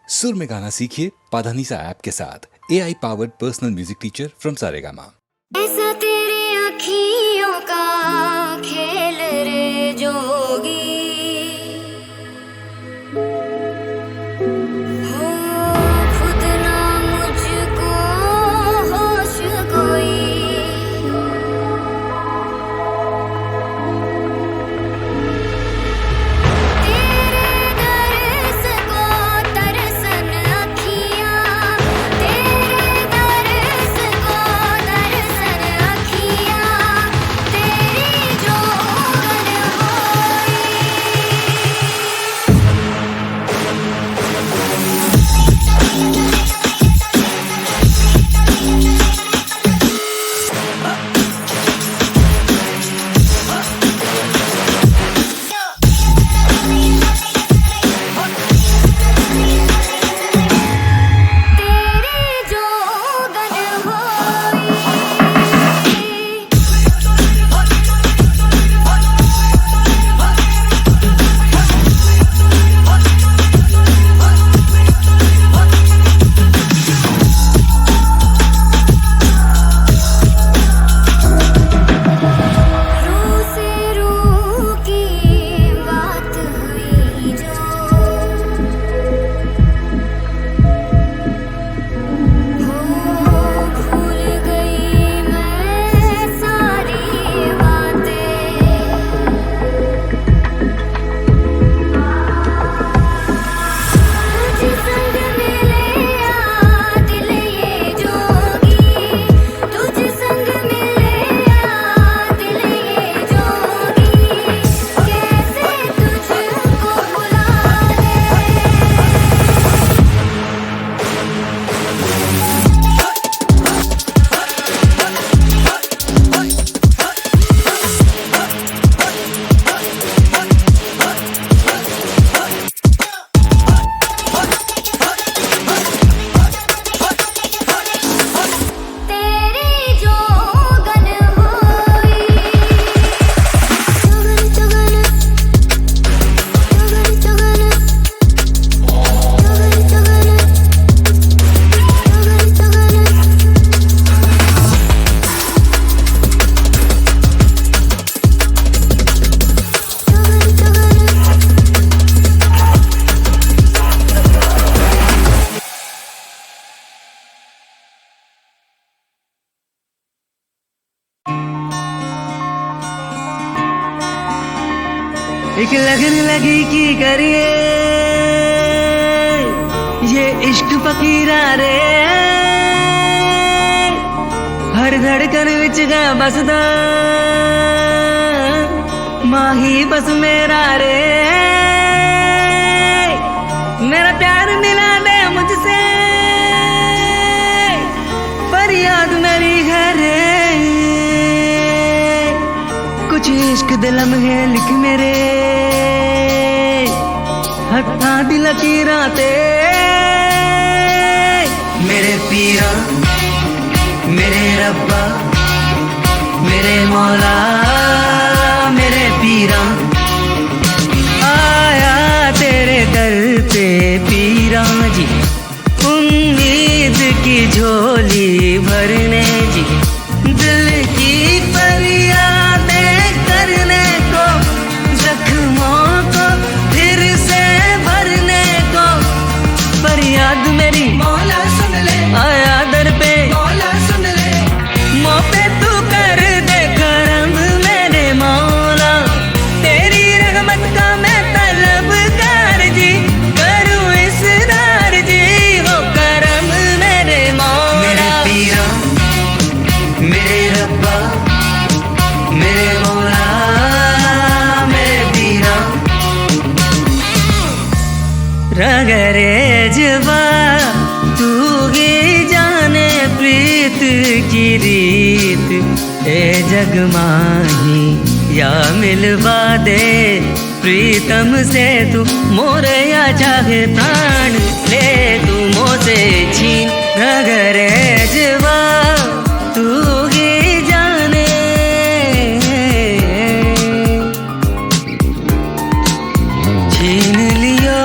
सुर में गाना सीखिए पाधानीसा ऐप के साथ। AI powered personal music teacher from Saregama. ऐसा तेरी अखियों का खेल रे जोगी, हो खुद ना मुझको होश कोई। तेरे दर्स को तरसन अखियाँ, तेरे दर्स को तरसन अखियाँ, तेरी जोगन होई। तेरी जोगन होई। रूह से रूह की बात हुई जो, हो भूल गई मैं सारी बातें। तुझ संग मिले आ दिल ये जोगी, तुझ संग मिले आ दिल ये जोगी, कैसे तुझको भुला दे। तेरी जोगन होई। जोगन जोगन जोगन जोगन जोगन जोगन जोगन एक लगन लगी की करिए ये इश्क फकीरा रे, हर धड़कन विच गा बसदा माही बस मेरा रे। मेरा प्यार मिला दे मुझसे पर याद मेरी घरे, कुछ इश्क दे लम्हे लिख मेरे हत्था दी लकीरां ते। मेरे पीरा मेरे रब्बा मेरे मौला मेरे पीरा, आया तेरे दर पे पीरा जी, उम्मीद की झोली भरने जी, दिल की फरियादें करने को, जख्मों को फिर से भरने को। फरियाद मेरी मौला सुन ले, आया दर पे मौला सुन ले, मुँह पे तू कर दे करम मेरे मौला। तेरी रहमत का मैं तलबगार जी, करूँ इसरार जी, हो करम मेरे मौला। मेरे पीरा मेरे रब्बा मेरे मौला मेरे पीरा, रगरे जवा तू ही जाने प्रीत की रीत, ए जग माही या मिलवा दे प्रीतम से तू मोरे, या चाहे प्राण ले तू मोसे छीन। रगरे जवा तू ही जाने छीन लियो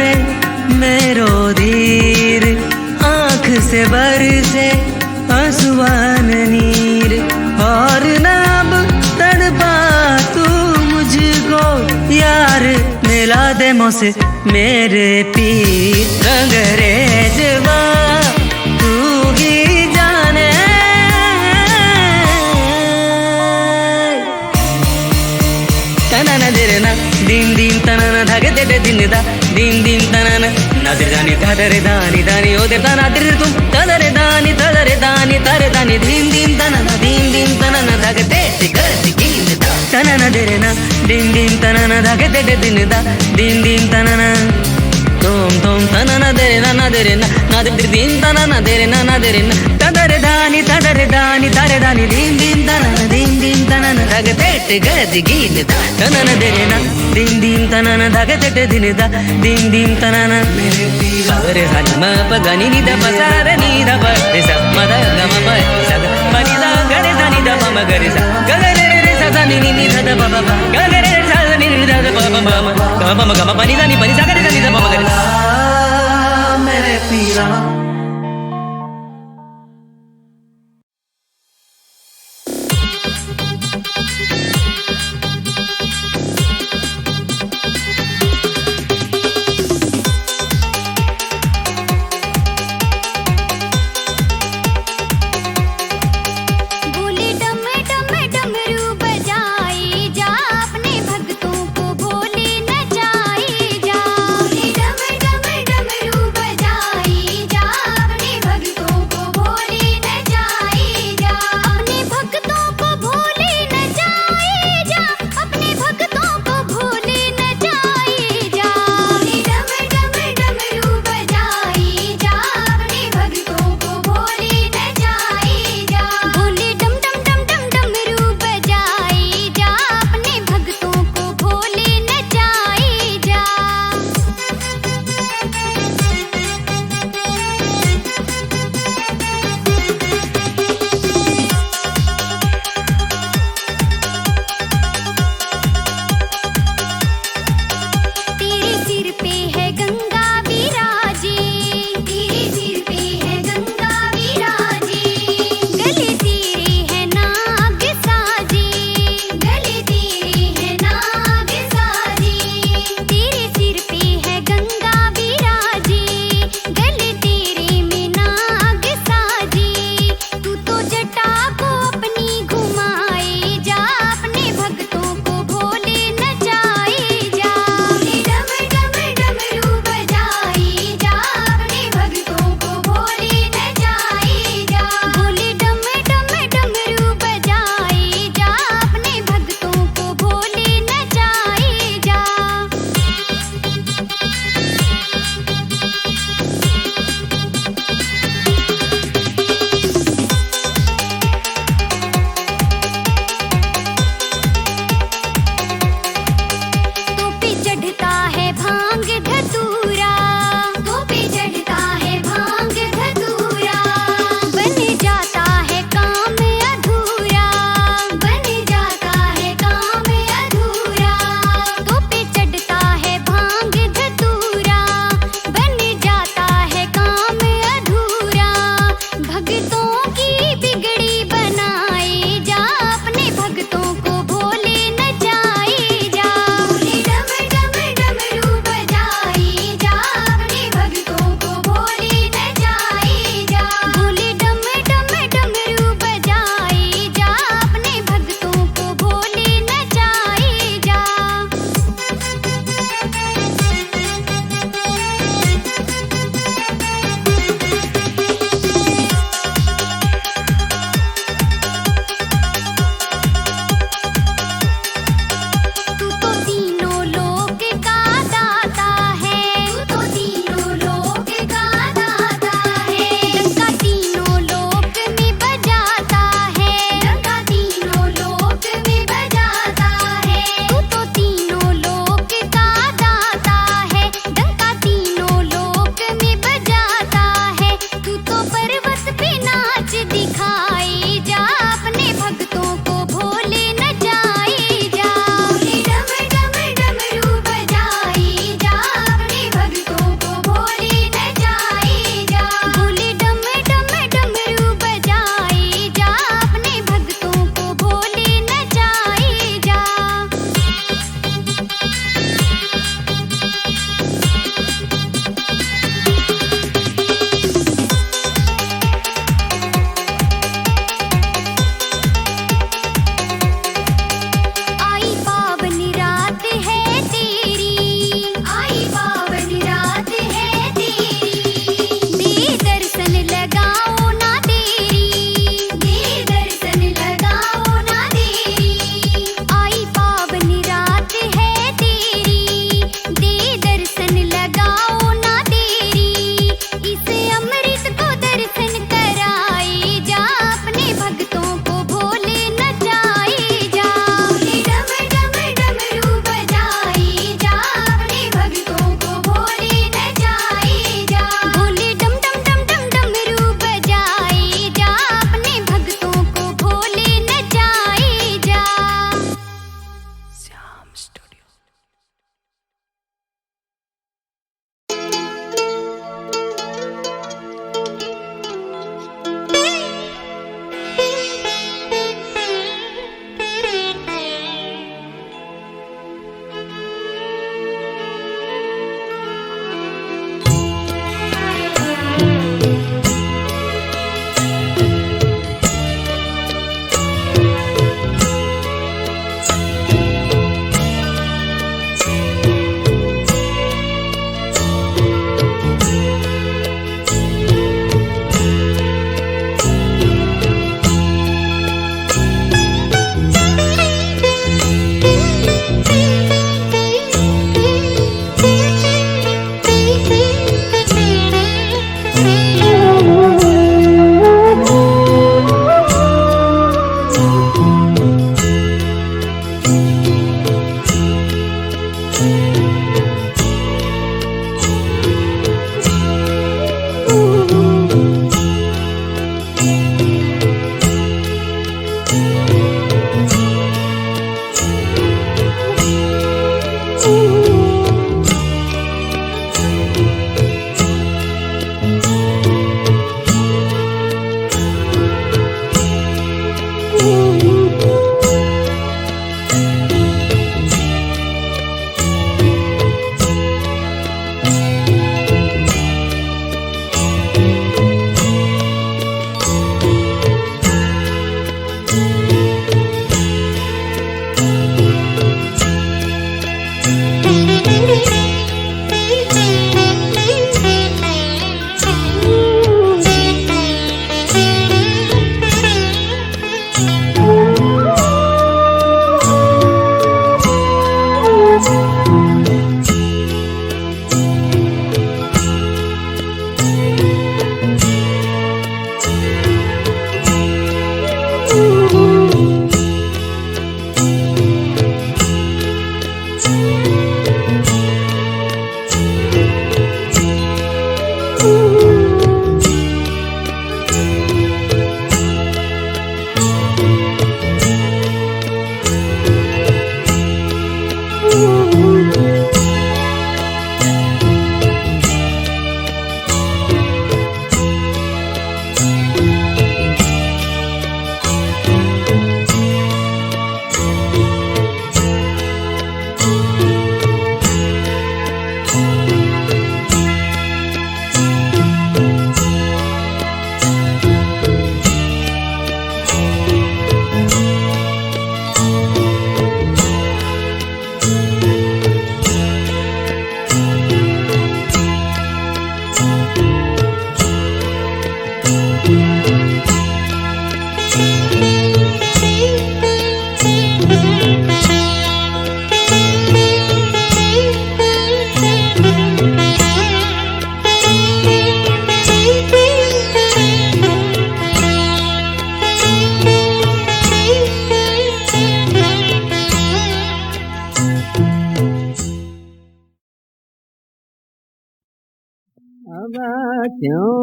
रे मेरो धीर, आँख से बरसे आंसुआन नीर, और ना अब तड़पा तू मुझको यार, मिला दे मुझसे मेरे पीर अंग्रेजवा, तू ही जाने। तनना देरना दिन दिन तनना धागे दे दिन दा दिन दिन तनना नादिर दानी तादरे दानी दानी ओ दे तना दिर तुम तादरे दानी तारे दानी दिन दिन तनना धागे दे दिन दा तनना देरना दिन दिन तनना धागे दे दिन दा दिन दिन तनना तुम तनना देरना ना देरना ना दिन तनना देरना ना देरना तादरे दानी तारे दानी दिन दिन तनना धागे दे दिन दा तनना देरना दिन दिन तनना धागे दे दिन दा दिन दिन तनना मेरे पीरा रे सा म प ग नि दा प सा रे नि दा प रे सा म दा ग म प सा ग प नि दा ग रे दा नि दा प म ग रे सा ग रे रे सा सा नि नि दा दा प प ग रे रे सा नि नि दा दा प प म ग म प नि दा नि प नि सा ग रे दा नि दा प म ग रे मेरे पीरा। बोले डम डम डमरू बजाई जा, अपने भक्तों को बोले नचाई जा। बोले डम डम अब क्यों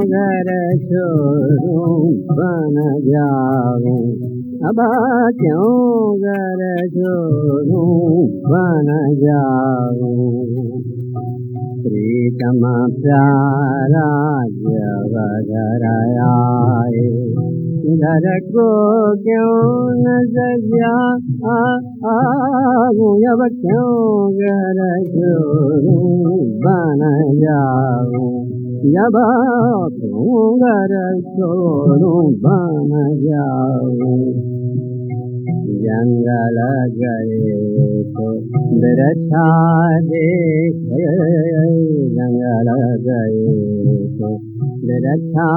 घर छोड़ूं बन जाऊं, अब क्यों घर छोड़ूं बन जाऊं। प्रीतम प्यारा जब घर आए, घर को क्यों न सजा आऊं, अब क्यों घर छोड़ूं बन जाऊं, जब क्यों घर छोड़ूं बन जाऊं। जंगल गए तो बिरछा देखे, जंगल गए तो बिरछा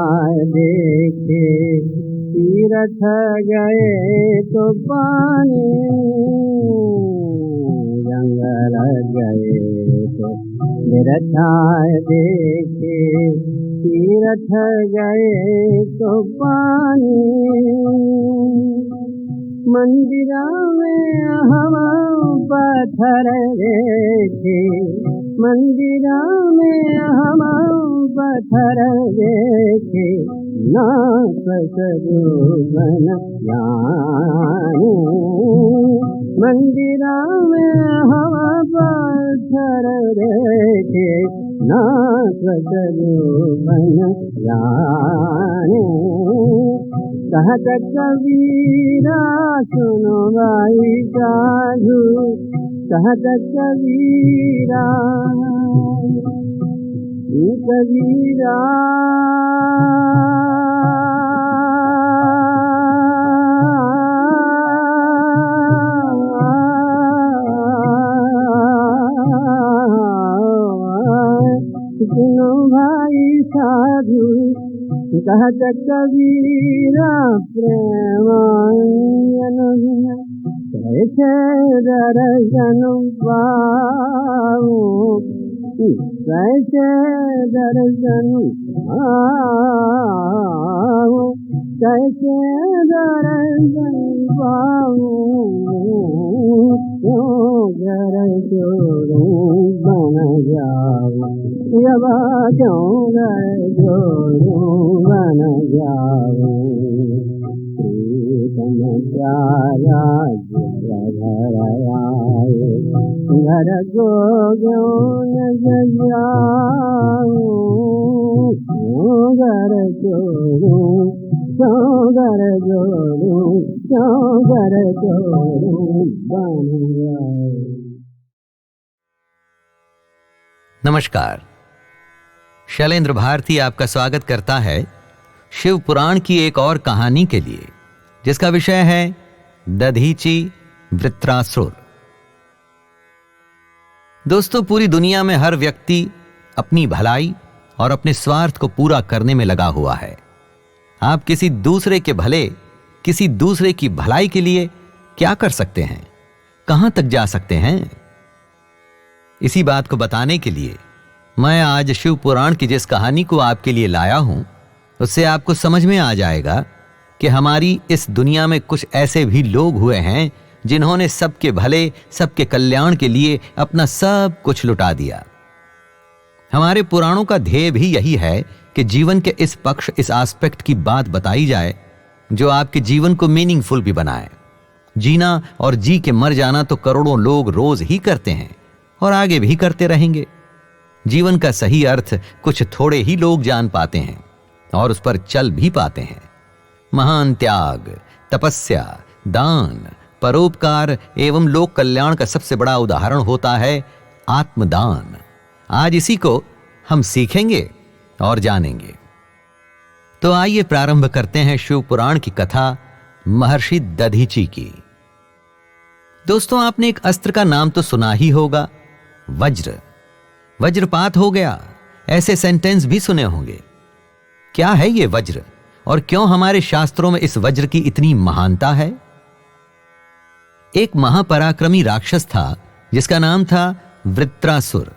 देखे, तीरथ गए तो पानी, जंगल गए तो बिरछा देखे, तीरथ गए तो पानी। मंदिरा में हम पत्थर देखे, मंदिरा में हम पत्थर देखे, नाथ स्वरूपन जाने। मंदिरा में हम पत्थर देखे, नाथ स्वरूपन जाने। कहत कबीरा सुनो भाई साधु, कहत कबीरा कबीरा सुनो भाई साधु, कहत कबीरा प्रेमायन कैसे दर्शन पाऊं, कैसे दर्शन पाऊं, कैसे दर्शन पाऊं। क्यों घर छोड़ूं बन जाऊं, जब क्यों घर छोड़ूं बन जाऊं। प्रीतम प्यारा जब घर आए, घर को क्यों न सजाऊं, क्यों घर छोड़ूं, क्यों घर छोड़ूं, क्यों घर छोड़ूं बन जाऊं। नमस्कार, शैलेंद्र भारती आपका स्वागत करता है शिव पुराण की एक और कहानी के लिए, जिसका विषय है दधीची वृत्रासुर। दोस्तों, पूरी दुनिया में हर व्यक्ति अपनी भलाई और अपने स्वार्थ को पूरा करने में लगा हुआ है। आप किसी दूसरे के भले, किसी दूसरे की भलाई के लिए क्या कर सकते हैं, कहां तक जा सकते हैं? इसी बात को बताने के लिए मैं आज शिव पुराण की जिस कहानी को आपके लिए लाया हूं, उससे आपको समझ में आ जाएगा कि हमारी इस दुनिया में कुछ ऐसे भी लोग हुए हैं जिन्होंने सबके भले, सबके कल्याण के लिए अपना सब कुछ लुटा दिया। हमारे पुराणों का ध्येय भी यही है कि जीवन के इस पक्ष, इस एस्पेक्ट की बात बताई जाए जो आपके जीवन को मीनिंगफुल भी बनाए। जीना और जी के मर जाना तो करोड़ों लोग रोज ही करते हैं और आगे भी करते रहेंगे। जीवन का सही अर्थ कुछ थोड़े ही लोग जान पाते हैं और उस पर चल भी पाते हैं। महान त्याग, तपस्या, दान, परोपकार एवं लोक कल्याण का सबसे बड़ा उदाहरण होता है आत्मदान। आज इसी को हम सीखेंगे और जानेंगे। तो आइए प्रारंभ करते हैं शिव पुराण की कथा महर्षि दधीची की। दोस्तों, आपने एक अस्त्र का नाम तो सुना ही होगा, वज्र। वज्रपात हो गया, ऐसे सेंटेंस भी सुने होंगे। क्या है ये वज्र और क्यों हमारे शास्त्रों में इस वज्र की इतनी महानता है? एक महापराक्रमी राक्षस था जिसका नाम था वृत्रासुर,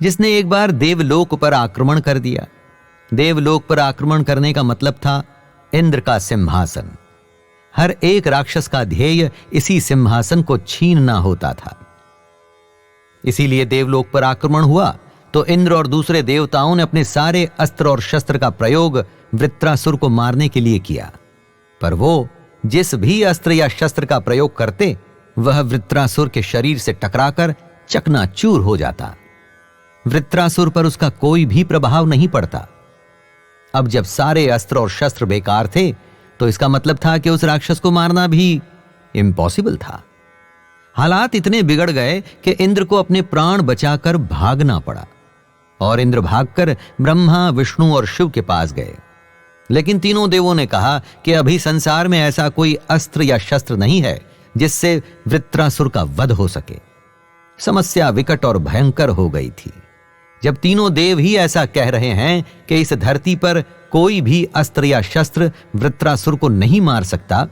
जिसने एक बार देवलोक पर आक्रमण कर दिया। देवलोक पर आक्रमण करने का मतलब था इंद्र का सिंहासन। हर एक राक्षस का ध्येय इसी सिंहासन को छीनना होता था। इसीलिए देवलोक पर आक्रमण हुआ तो इंद्र और दूसरे देवताओं ने अपने सारे अस्त्र और शस्त्र का प्रयोग वृत्रासुर को मारने के लिए किया, पर वो जिस भी अस्त्र या शस्त्र का प्रयोग करते वह वृत्रासुर के शरीर से टकराकर चकनाचूर हो जाता। वृत्रासुर पर उसका कोई भी प्रभाव नहीं पड़ता। अब जब सारे अस्त्र और शस्त्र बेकार थे तो इसका मतलब था कि उस राक्षस को मारना भी इम्पॉसिबल था। हालात इतने बिगड़ गए कि इंद्र को अपने प्राण बचाकर भागना पड़ा और इंद्र भागकर ब्रह्मा, विष्णु और शिव के पास गए। लेकिन तीनों देवों ने कहा कि अभी संसार में ऐसा कोई अस्त्र या शस्त्र नहीं है जिससे वृत्रासुर का वध हो सके। समस्या विकट और भयंकर हो गई थी। जब तीनों देव ही ऐसा कह रहे हैं कि इस धरती पर कोई भी अस्त्र या शस्त्र वृत्रासुर को नहीं मार सकता,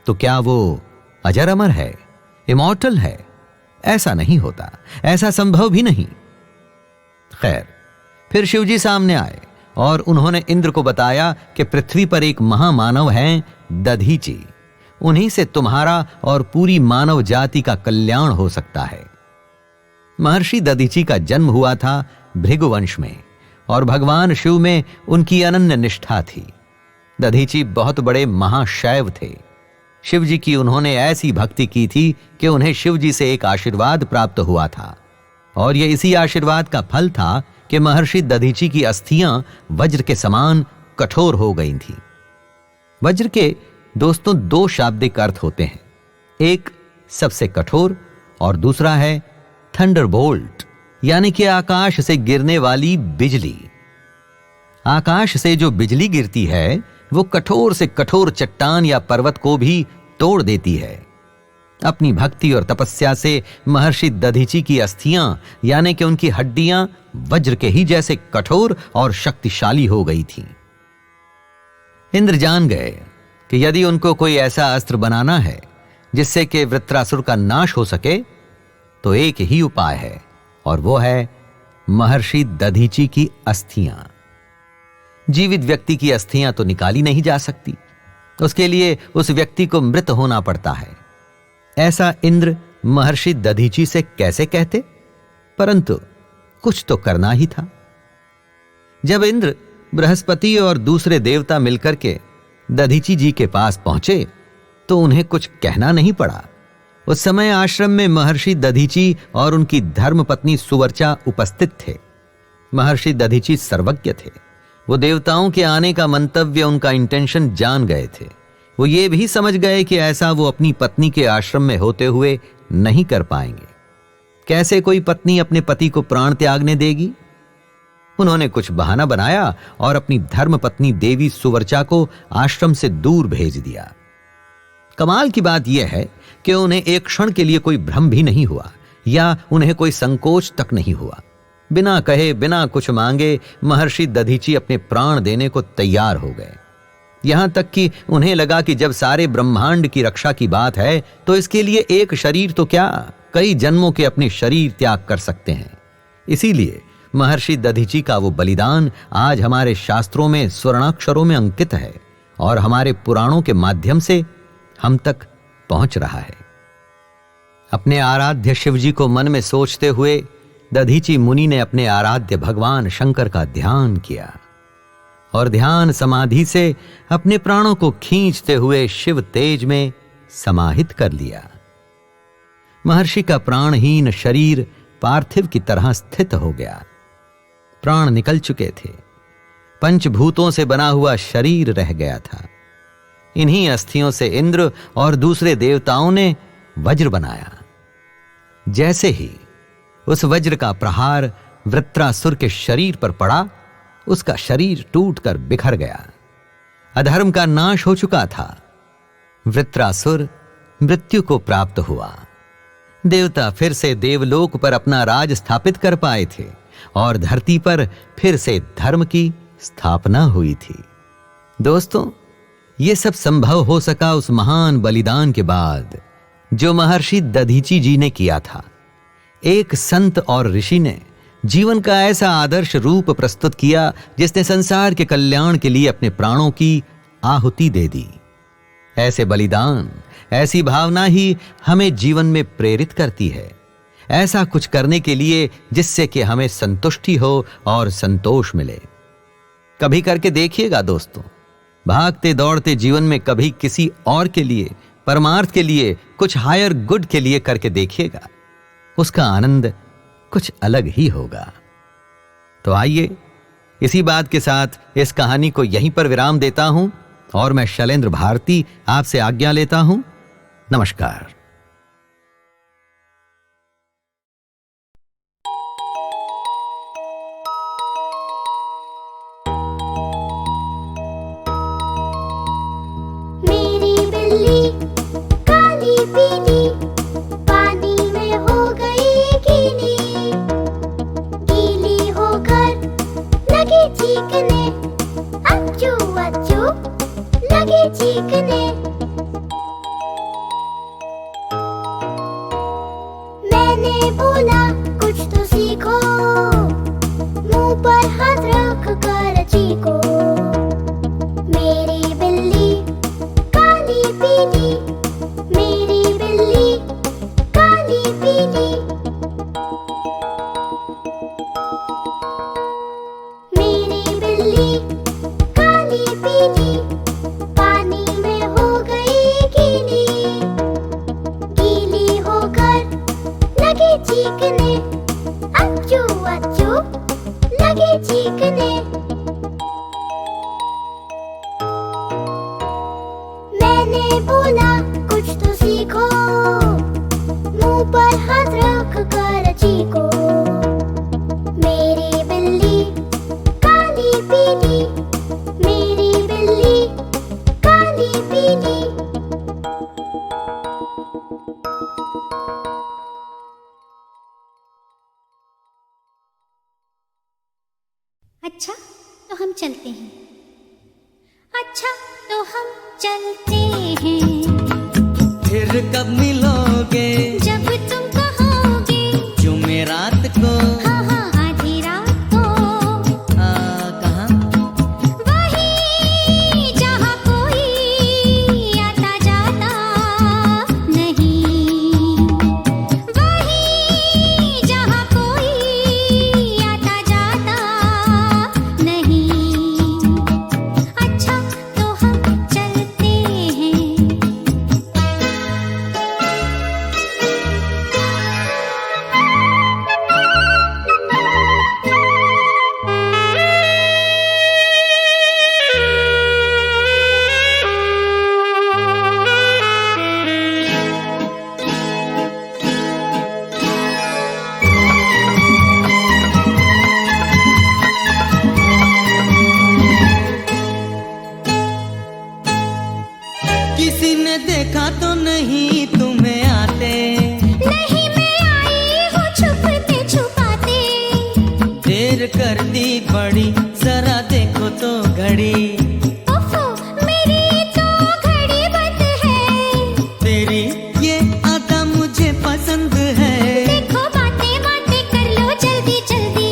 तो क्या वो अजर अमर है, इमॉर्टल है? ऐसा नहीं होता, ऐसा संभव भी नहीं। खैर, फिर शिवजी सामने आए और उन्होंने इंद्र को बताया कि पृथ्वी पर एक महामानव हैं दधीची। उन्हीं से तुम्हारा और पूरी मानव जाति का कल्याण हो सकता है। महर्षि दधीची का जन्म हुआ था भृगुवंश में और भगवान शिव में उनकी अनन्य निष्ठा थी। दधीची बहुत बड़े महाशैव थे। शिवजी की उन्होंने ऐसी भक्ति की थी कि उन्हें शिवजी से एक आशीर्वाद प्राप्त हुआ था और यह इसी आशीर्वाद का फल था कि महर्षि दधीची की अस्थियां वज्र के समान कठोर हो गई थीं। वज्र के दोस्तों दो शाब्दिक अर्थ होते हैं, एक सबसे कठोर और दूसरा है थंडरबोल्ट, यानी कि आकाश से गिरने वाली बिजली। आकाश से जो बिजली गिरती है वो कठोर से कठोर चट्टान या पर्वत को भी तोड़ देती है। अपनी भक्ति और तपस्या से महर्षि दधीची की अस्थियां यानी कि उनकी हड्डियां वज्र के ही जैसे कठोर और शक्तिशाली हो गई थीं। इंद्र जान गए कि यदि उनको कोई ऐसा अस्त्र बनाना है जिससे कि वृत्रासुर का नाश हो सके तो एक ही उपाय है और वो है महर्षि दधीची की अस्थियां। जीवित व्यक्ति की अस्थियां तो निकाली नहीं जा सकती, उसके लिए उस व्यक्ति को मृत होना पड़ता है। ऐसा इंद्र महर्षि दधीची से कैसे कहते, परंतु कुछ तो करना ही था। जब इंद्र, बृहस्पति और दूसरे देवता मिलकर के दधीची जी के पास पहुंचे तो उन्हें कुछ कहना नहीं पड़ा। उस समय आश्रम में महर्षि दधीची और उनकी धर्मपत्नी सुवर्चा उपस्थित थे। महर्षि दधीची सर्वज्ञ थे। वो देवताओं के आने का मंतव्य, उनका इंटेंशन जान गए थे। वो ये भी समझ गए कि ऐसा वो अपनी पत्नी के आश्रम में होते हुए नहीं कर पाएंगे। कैसे कोई पत्नी अपने पति को प्राण त्यागने देगी? उन्होंने कुछ बहाना बनाया और अपनी धर्मपत्नी देवी सुवर्चा को आश्रम से दूर भेज दिया। कमाल की बात यह है कि उन्हें एक क्षण के लिए कोई भ्रम भी नहीं हुआ या उन्हें कोई संकोच तक नहीं हुआ। बिना कहे, बिना कुछ मांगे महर्षि दधीची अपने प्राण देने को तैयार हो गए। यहां तक कि उन्हें लगा कि जब सारे ब्रह्मांड की रक्षा की बात है तो इसके लिए एक शरीर तो क्या, कई जन्मों के अपने शरीर त्याग कर सकते हैं। इसीलिए महर्षि दधीची का वो बलिदान आज हमारे शास्त्रों में स्वर्णाक्षरों में अंकित है और हमारे पुराणों के माध्यम से हम तक पहुंच रहा है। अपने आराध्य शिवजी को मन में सोचते हुए दधीची मुनि ने अपने आराध्य भगवान शंकर का ध्यान किया और ध्यान समाधि से अपने प्राणों को खींचते हुए शिव तेज में समाहित कर लिया। महर्षि का प्राणहीन शरीर पार्थिव की तरह स्थित हो गया। प्राण निकल चुके थे, पंचभूतों से बना हुआ शरीर रह गया था। इन्हीं अस्थियों से इंद्र और दूसरे देवताओं ने वज्र बनाया। जैसे ही उस वज्र का प्रहार वृत्रासुर के शरीर पर पड़ा, उसका शरीर टूटकर बिखर गया। अधर्म का नाश हो चुका था। वृत्रासुर मृत्यु को प्राप्त हुआ। देवता फिर से देवलोक पर अपना राज स्थापित कर पाए थे और धरती पर फिर से धर्म की स्थापना हुई थी। दोस्तों, ये सब संभव हो सका उस महान बलिदान के बाद जो महर्षि दधीची जी ने किया था। एक संत और ऋषि ने जीवन का ऐसा आदर्श रूप प्रस्तुत किया जिसने संसार के कल्याण के लिए अपने प्राणों की आहुति दे दी। ऐसे बलिदान, ऐसी भावना ही हमें जीवन में प्रेरित करती है, ऐसा कुछ करने के लिए जिससे कि हमें संतुष्टि हो और संतोष मिले। कभी करके देखिएगा दोस्तों, भागते दौड़ते जीवन में कभी किसी और के लिए, परमार्थ के लिए, कुछ हायर गुड के लिए करके देखिएगा, उसका आनंद कुछ अलग ही होगा। तो आइए इसी बात के साथ इस कहानी को यहीं पर विराम देता हूं और मैं शैलेंद्र भारती आपसे आज्ञा लेता हूं। नमस्कार। मेरी बिल्ली काली पीली पानी में हो गई गीली, गीली होकर लगी चीखने, अच्छू अच्छू लगी चीखने। मैंने बोला कुछ तो सीखो, मुंह पर हाथ रख कर चीखो। मेरी बिल्ली काली पीली, मेरी बिल्ली काली पीली, मेरी बिल्ली काली पीली पानी में हो गई गीली, गीली होकर लगी चीखने, अच्छू अच्छू लगी चीखने। मैंने बोला कुछ तो सीखो, मुंह पर हाथ रख कर चीखो। मेरी बिल्ली काली पीली, मेरी बिल्ली काली पीली। अच्छा तो हम चलते हैं, अच्छा तो हम चलते हैं, फिर कब मिलोगे जब तुम कहोगे, जुमे रात को, हाँ हाँ आधी रात को, कहाँ? वही जहाँ कोई आता जाता नहीं, वही जहाँ कोई आता जाता नहीं। अच्छा तो हम चलते हैं। किसी ने देखा तो नहीं तुम्हें आते, नहीं मैं आई हूँ छुपते छुपाते, देर कर दी बड़ी, जरा देखो तो घड़ी, ओफो मेरी तो घड़ी बंद है, तेरी ये अदा मुझे पसंद है। देखो बातें बातें कर लो जल्दी जल्दी,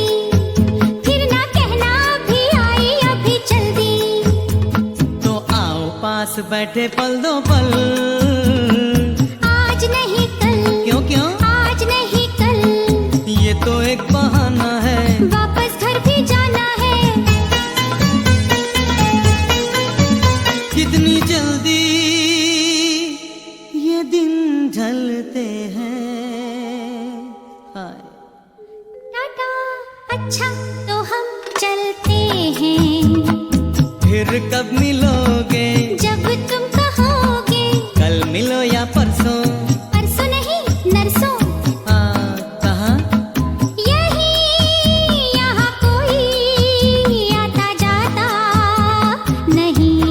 फिर ना कहना अभी आई अभी जल्दी। तो आओ पास बैठे पल दो पल, आज नहीं कल, क्यों क्यों? आज नहीं कल, ये तो एक बहाना है, वापस घर भी जाना है। कितनी जल्दी ये दिन ढलते हैं। हाय टाटा, अच्छा तो हम चलते हैं, फिर कब मिलोगे, जब तुम कहोगे, कल मिलो या परसों, परसों नहीं नरसों, कहाँ? यही यहाँ कोई आता जाता नहीं।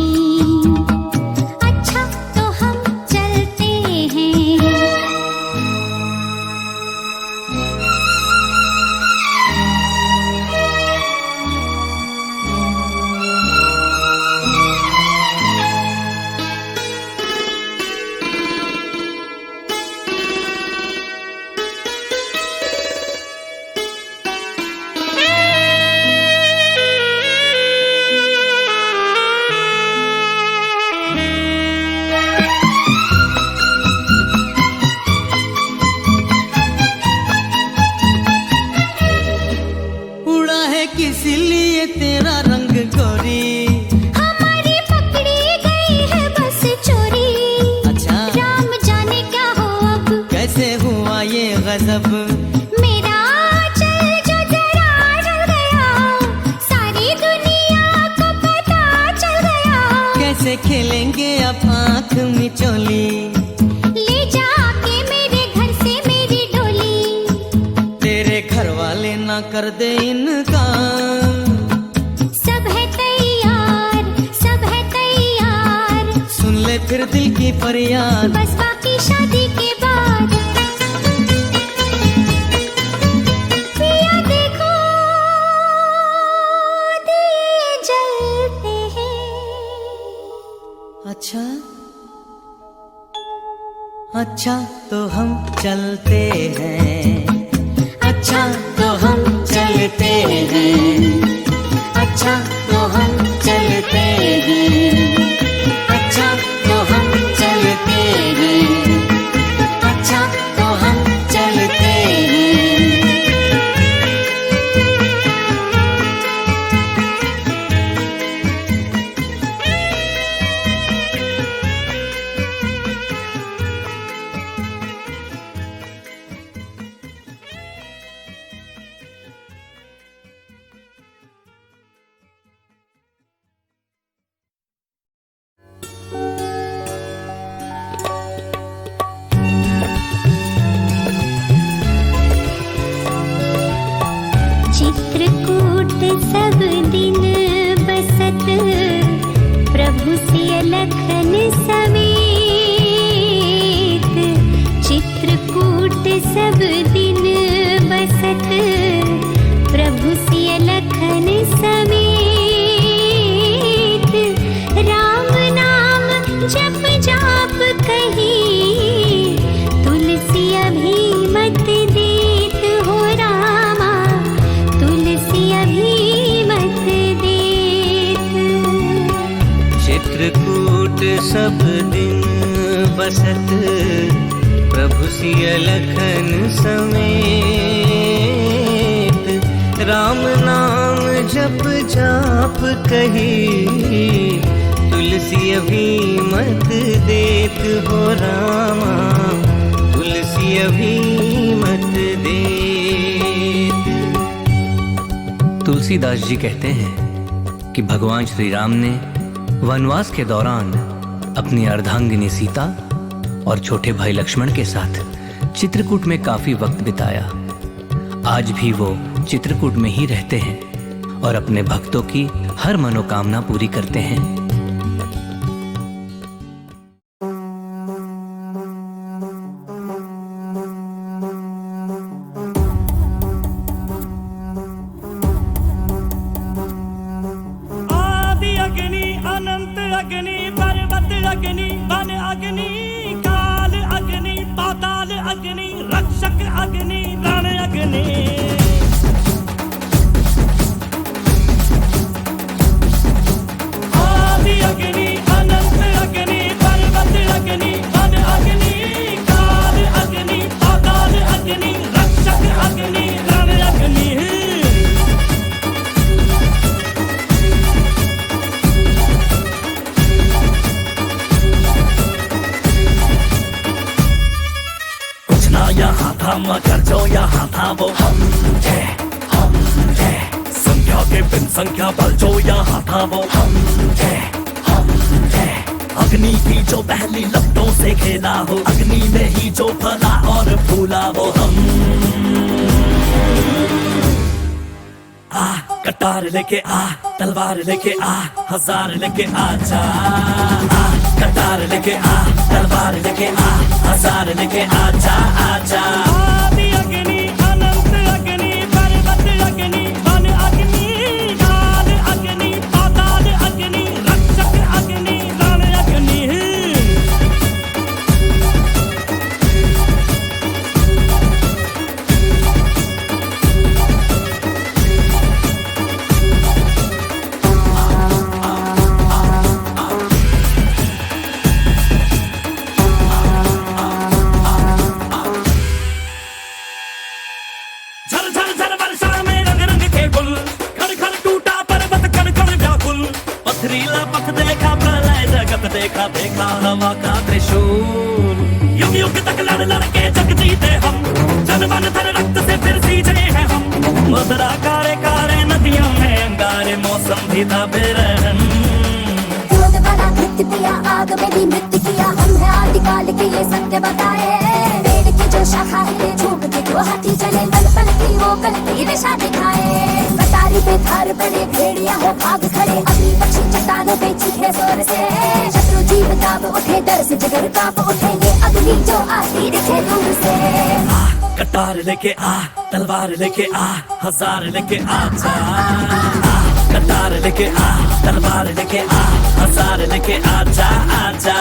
अच्छा तो हम चलते हैं। से खेलेंगे अब आँख मिचोली। ले जाके मेरे घर से मेरी डोली। तेरे घर वाले ना कर दे इनकार। सब है तैयार, सब है तैयार। सुन ले फिर दिल की फरियाद। बस बाकी शादी के बाद। पिया देखो दिए जलते हैं। अच्छा अच्छा तो हम चलते हैं। अच्छा तो हम चलते हैं। अच्छा तो हम चलते हैं। अच्छा तो हम चलते हैं। अच्छा तो हम चलते हैं। चित्रकूट सब दिन बसत प्रभु सिय लखन समेत। चित्रकूट सब दिन बसत प्रभु सिय लखन समेत। राम नाम जप जाप कहीं तुलसी अभिमत देत हो रामा। तुलसी अभिमत देत। चित्रकूट सब दिन बसत प्रभु सिय लखन समेत। राम नाम जप जाप कही तुलसी अभिमत देत हो रामा। तुलसी अभिमत देत। तुलसीदास जी कहते हैं कि भगवान श्री राम ने वनवास के दौरान अपनी अर्धांगिनी सीता और छोटे भाई लक्ष्मण के साथ चित्रकूट में काफी वक्त बिताया। आज भी वो चित्रकूट में ही रहते हैं और अपने भक्तों की हर मनोकामना पूरी करते हैं। आदि अग्नि अनंत अग्नि पर्वत अग्नि वन अग्नि काल अग्नि पाताल अग्नि रक्षक अग्नि रण अग्नि। आदि अग्नि अनंत अग्नि पर्वत अग्नि वन अग्नि काल अग्नि पाताल अग्नि रक्षक अग्नि रण अग्नि। यहाँ था मगर जो यहाँ था वो हम थे। संख्या के बिन संख्या बल जो यहाँ था वो हम थे। अग्नि भी जो पहली लपटों से खेला हो। अग्नि में ही जो फला और फूला वो हम। आ कटार लेके आ तलवार लेके आ हजार लेके आ जा। कटार लेके आ तलवार लेके आ हजार लेके आ जा आजा। आदि अग्नि अनंत अग्नि पर्वत अग्नि वन अग्नि काल अग्नि पाताल अग्नि रक्षक अग्नि रण अग्नि। देखा देखा हवा का त्रिशूल। युग युग तक लड़ लड़ के जग जीते हम। जन मन धन रक्त से फिर सींचे हैं हम। मदरा कारे कारे नदियों में अंगारे मौसम भी था बेरहम। अमृत पिया आग में भी नृत्य किया, हम है आदिकाल के ये सत्य बताए। पेड़ की जो शाखा हिले झूम के जो हाथी चले, पल पल की वो कल की दिशा दिखाए। कटारी पे थार पड़े भेड़िया हो भाग खड़े, अग्नि पक्षी चट्टानों पे चीखे जोर से। शत्रु जीव कांप उठे, डर से जिगर कांप उठे, ये अग्नि जो आती दिखे दूर से। कटार लेके आ, तलवार लेके आ, हजार लेके आ जा। कटार लेके आ, तलवार लेके आ, हजार लेके आ जा, आ जा।